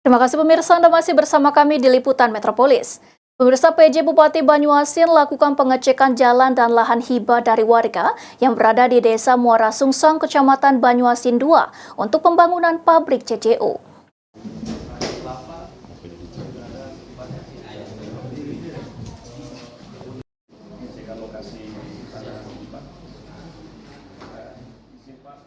Terima kasih pemirsa, Anda masih bersama kami di Liputan Metropolis. Pemirsa, PJ Bupati Banyuasin lakukan pengecekan jalan dan lahan hibah dari warga yang berada di Desa Muara Sungsang, Kecamatan Banyuasin II untuk pembangunan pabrik CCO.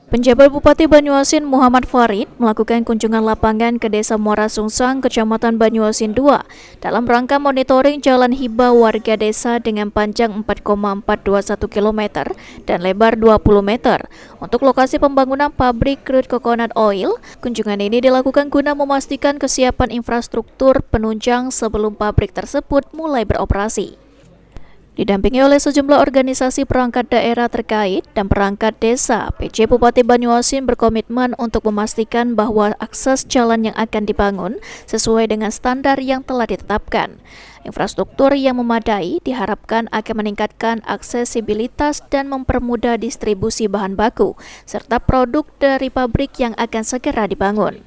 Penjabat Bupati Banyuasin Muhammad Farid melakukan kunjungan lapangan ke Desa Muara Sungsang, Kecamatan Banyuasin II dalam rangka monitoring jalan hibah warga desa dengan panjang 4,421 km dan lebar 20 meter untuk lokasi pembangunan pabrik crude coconut oil. Kunjungan ini dilakukan guna memastikan kesiapan infrastruktur penunjang sebelum pabrik tersebut mulai beroperasi. Didampingi oleh sejumlah organisasi perangkat daerah terkait dan perangkat desa, PJ Bupati Banyuasin berkomitmen untuk memastikan bahwa akses jalan yang akan dibangun sesuai dengan standar yang telah ditetapkan. Infrastruktur yang memadai diharapkan akan meningkatkan aksesibilitas dan mempermudah distribusi bahan baku, serta produk dari pabrik yang akan segera dibangun.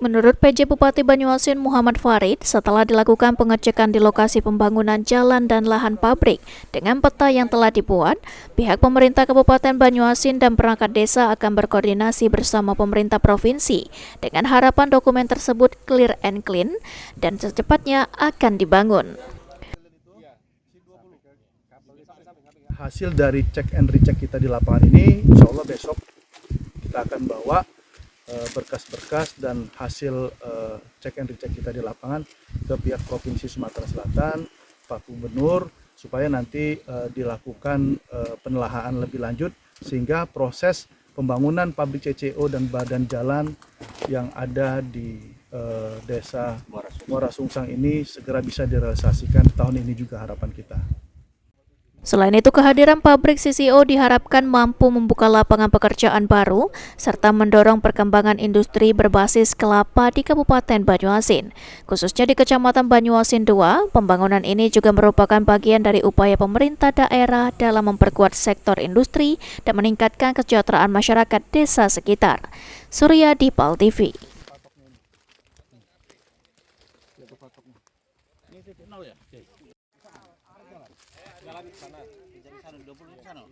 Menurut PJ Bupati Banyuasin Muhammad Farid, setelah dilakukan pengecekan di lokasi pembangunan jalan dan lahan pabrik dengan peta yang telah dibuat, pihak pemerintah Kabupaten Banyuasin dan perangkat desa akan berkoordinasi bersama pemerintah provinsi dengan harapan dokumen tersebut clear and clean dan secepatnya akan dibangun. Hasil dari cek and recheck kita di lapangan ini, insya Allah besok kita akan bawa berkas-berkas dan hasil cek and recheck kita di lapangan ke pihak Provinsi Sumatera Selatan, Pak Gubernur, supaya nanti dilakukan penelaahan lebih lanjut sehingga proses pembangunan pabrik CCO dan badan jalan yang ada di Desa Muara Sungsang ini segera bisa direalisasikan tahun ini juga harapan kita. Selain itu, kehadiran pabrik CCO diharapkan mampu membuka lapangan pekerjaan baru serta mendorong perkembangan industri berbasis kelapa di Kabupaten Banyuasin. Khususnya di Kecamatan Banyuasin II, pembangunan ini juga merupakan bagian dari upaya pemerintah daerah dalam memperkuat sektor industri dan meningkatkan kesejahteraan masyarakat desa sekitar. Suryadi, PAL TV. Ini titik 0 ya?